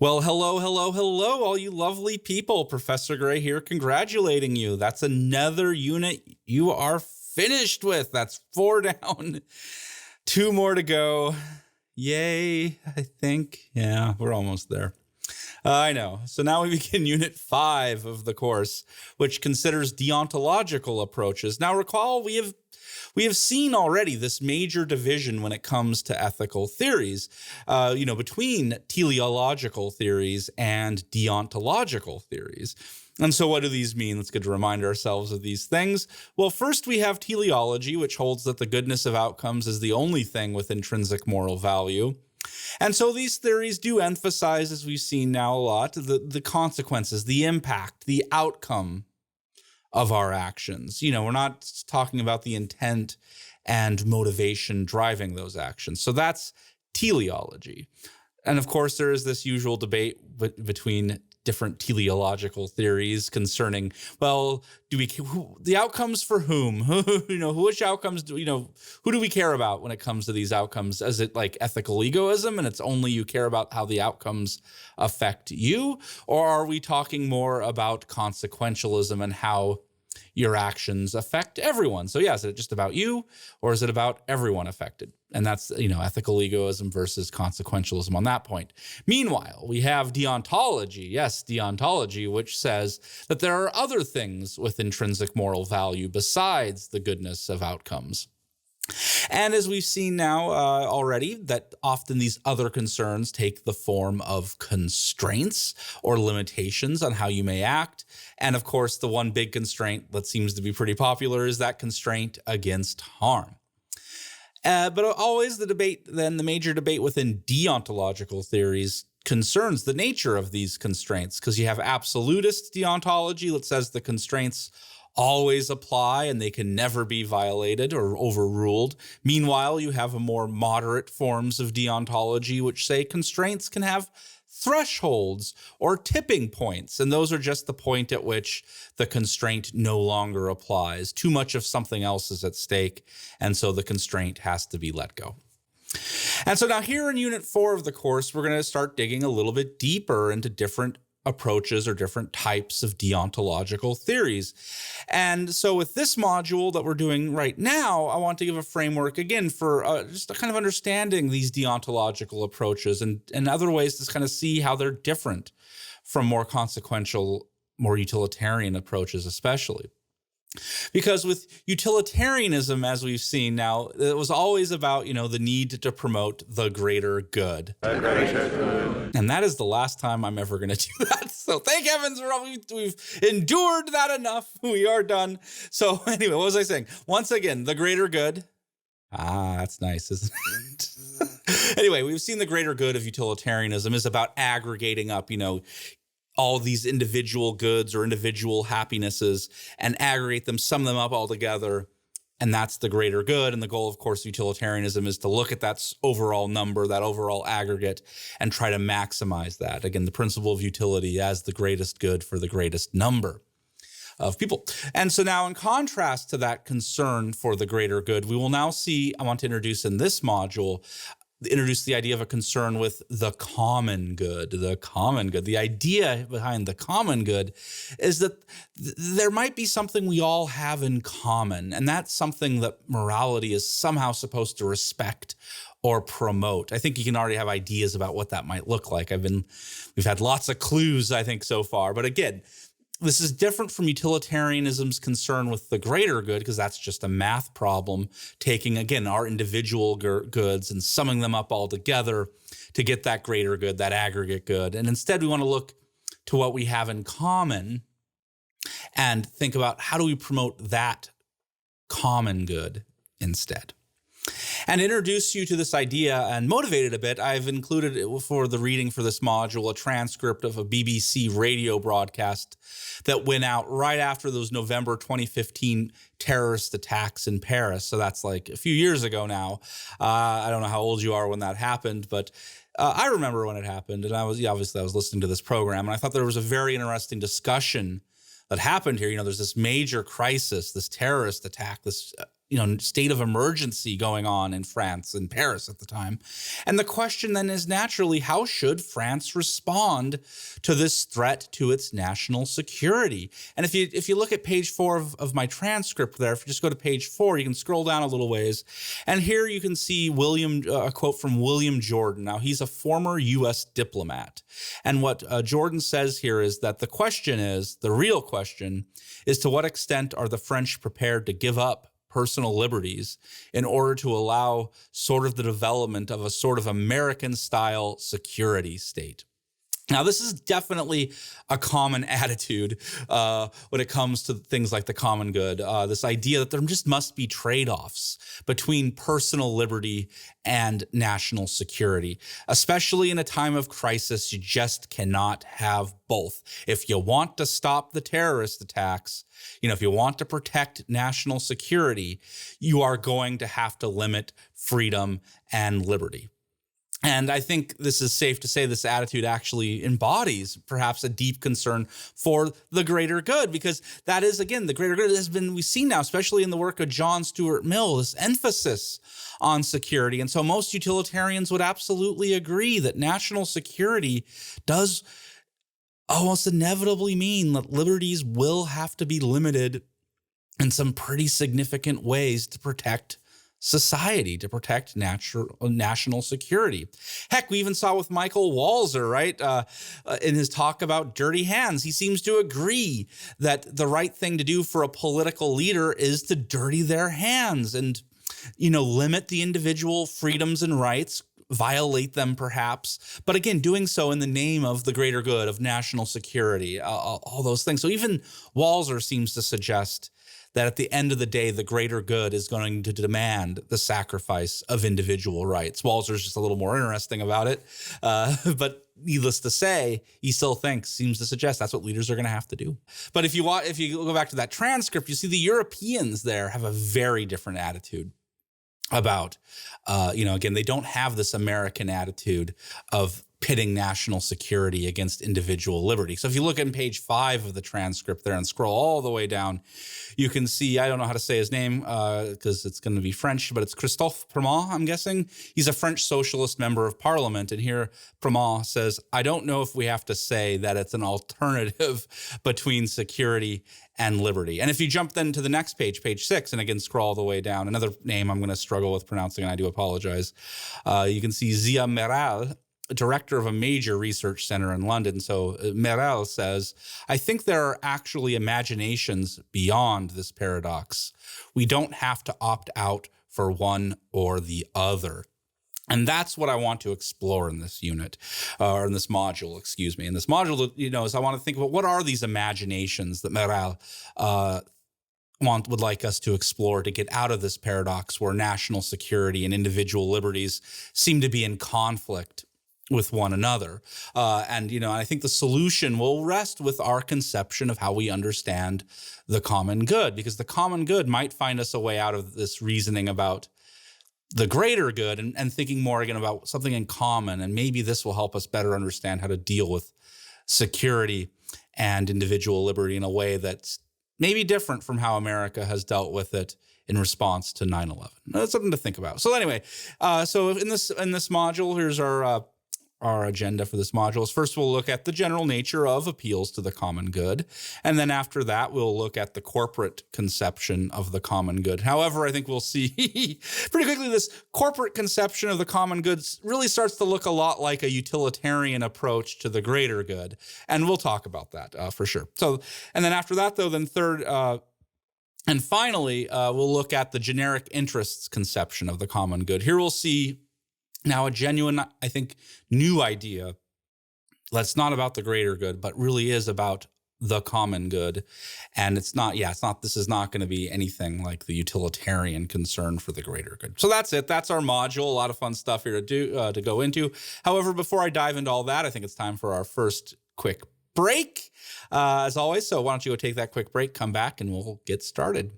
Well, hello, hello, hello, all you lovely people. Professor Gray here, congratulating you. That's another unit you are finished with. That's 4 down, 2 more to go. Yay, I think. Yeah, we're almost there. I know. So now we begin Unit 5 of the course, which considers deontological approaches. Now recall, we have seen already this major division when it comes to ethical theories, between teleological theories and deontological theories. And so what do these mean? Let's get to remind ourselves of these things. Well, first we have teleology, which holds that the goodness of outcomes is the only thing with intrinsic moral value. And so these theories do emphasize, as we've seen now a lot, the consequences, the impact, the outcome of our actions. We're not talking about the intent and motivation driving those actions. So that's teleology. And of course, there is this usual debate between different teleological theories concerning, well, the outcomes for whom? Which outcomes who do we care about when it comes to these outcomes? Is it like ethical egoism and it's only you care about how the outcomes affect you? Or are we talking more about consequentialism and how your actions affect everyone? So yeah, is it just about you or is it about everyone affected? And that's, ethical egoism versus consequentialism on that point. Meanwhile, we have deontology. Yes, deontology, which says that there are other things with intrinsic moral value besides the goodness of outcomes. And as we've seen now already, that often these other concerns take the form of constraints or limitations on how you may act. And of course, the one big constraint that seems to be pretty popular is that constraint against harm. But always the major debate within deontological theories concerns the nature of these constraints, because you have absolutist deontology that says the constraints always apply and they can never be violated or overruled. Meanwhile, you have a more moderate forms of deontology which say constraints can have thresholds or tipping points, and those are just the point at which the constraint no longer applies. Too much of something else is at stake, and so the constraint has to be let go. And so now here in Unit 4 of the course, we're going to start digging a little bit deeper into different approaches or different types of deontological theories. And so with this module that we're doing right now, I want to give a framework again for just a kind of understanding these deontological approaches and other ways to kind of see how they're different from more consequential, more utilitarian approaches especially. Because with utilitarianism, as we've seen now, it was always about, the need to promote the greater good. The greater good. And that is the last time I'm ever going to do that. So thank heavens we've endured that enough. We are done. So anyway, what was I saying? Once again, the greater good. That's nice, isn't it? Anyway, we've seen the greater good of utilitarianism is about aggregating up, all these individual goods or individual happinesses and aggregate them, sum them up all together. And that's the greater good. And the goal, of course, of utilitarianism is to look at that overall number, that overall aggregate, and try to maximize that. Again, the principle of utility as the greatest good for the greatest number of people. And so now in contrast to that concern for the greater good, we will now see, I want to introduce in this module, the idea of a concern with the common good. The common good. The idea behind the common good is that there might be something we all have in common, and that's something that morality is somehow supposed to respect or promote. I think you can already have ideas about what that might look like. We've had lots of clues, I think, so far. But again, this is different from utilitarianism's concern with the greater good, because that's just a math problem, taking, again, our individual goods and summing them up all together to get that greater good, that aggregate good. And instead, we want to look to what we have in common and think about how do we promote that common good instead. And introduce you to this idea and motivate it a bit, I've included for the reading for this module a transcript of a BBC radio broadcast that went out right after those November 2015 terrorist attacks in Paris. So that's like a few years ago now. I don't know how old you are when that happened, but I remember when it happened. And I was listening to this program, and I thought there was a very interesting discussion that happened here. There's this major crisis, this terrorist attack, this state of emergency going on in France and Paris at the time. And the question then is naturally, how should France respond to this threat to its national security? And if you look at page 4 of my transcript there, if you just go to page 4, you can scroll down a little ways. And here you can see a quote from William Jordan. Now, he's a former U.S. diplomat. And what Jordan says here is that the real question is, to what extent are the French prepared to give up personal liberties in order to allow sort of the development of a sort of American-style security state? Now, this is definitely a common attitude when it comes to things like the common good, this idea that there just must be trade-offs between personal liberty and national security. Especially in a time of crisis, you just cannot have both. If you want to stop the terrorist attacks, if you want to protect national security, you are going to have to limit freedom and liberty. And I think this is safe to say this attitude actually embodies perhaps a deep concern for the greater good, because that is, again, the greater good we've seen now, especially in the work of John Stuart Mill, this emphasis on security. And so most utilitarians would absolutely agree that national security does almost inevitably mean that liberties will have to be limited in some pretty significant ways to protect society, to protect national security. Heck, we even saw with Michael Walzer, right, in his talk about dirty hands. He seems to agree that the right thing to do for a political leader is to dirty their hands and, limit the individual freedoms and rights, violate them perhaps, but again, doing so in the name of the greater good, of national security, all those things. So even Walzer seems to suggest that at the end of the day, the greater good is going to demand the sacrifice of individual rights. Walzer's just a little more interesting about it, but needless to say, he still seems to suggest that's what leaders are going to have to do. But if you go back to that transcript, you see the Europeans there have a very different attitude about, again, they don't have this American attitude of pitting national security against individual liberty. So if you look at page 5 of the transcript there and scroll all the way down, you can see, I don't know how to say his name because it's going to be French, but it's Christophe Prémat, I'm guessing. He's a French socialist member of parliament. And here Prémat says, I don't know if we have to say that it's an alternative between security and liberty. And if you jump then to the next page, page 6, and again, scroll all the way down, another name I'm going to struggle with pronouncing, and I do apologize. You can see Zia Meral, director of a major research center in London. So Meral says, I think there are actually imaginations beyond this paradox. We don't have to opt out for one or the other. And that's what I want to explore in this unit, or in this module, excuse me. In this module, is I want to think about what are these imaginations that Meral would like us to explore to get out of this paradox where national security and individual liberties seem to be in conflict with one another. I think the solution will rest with our conception of how we understand the common good, because the common good might find us a way out of this reasoning about the greater good and thinking more again about something in common. And maybe this will help us better understand how to deal with security and individual liberty in a way that's maybe different from how America has dealt with it in response to 9/11. That's something to think about. So anyway, so in this module, here's our agenda for this module. Is first, we'll look at the general nature of appeals to the common good. And then after that, we'll look at the corporate conception of the common good. However, I think we'll see pretty quickly this corporate conception of the common good really starts to look a lot like a utilitarian approach to the greater good. And we'll talk about that for sure. So, and then after that, though, then third, and finally, we'll look at the generic interests conception of the common good. Here we'll see now a genuine, I think, new idea that's not about the greater good, but really is about the common good. And this is not going to be anything like the utilitarian concern for the greater good. So that's it. That's our module. A lot of fun stuff here to go into. However, before I dive into all that, I think it's time for our first quick break, as always. So why don't you go take that quick break, come back, and we'll get started.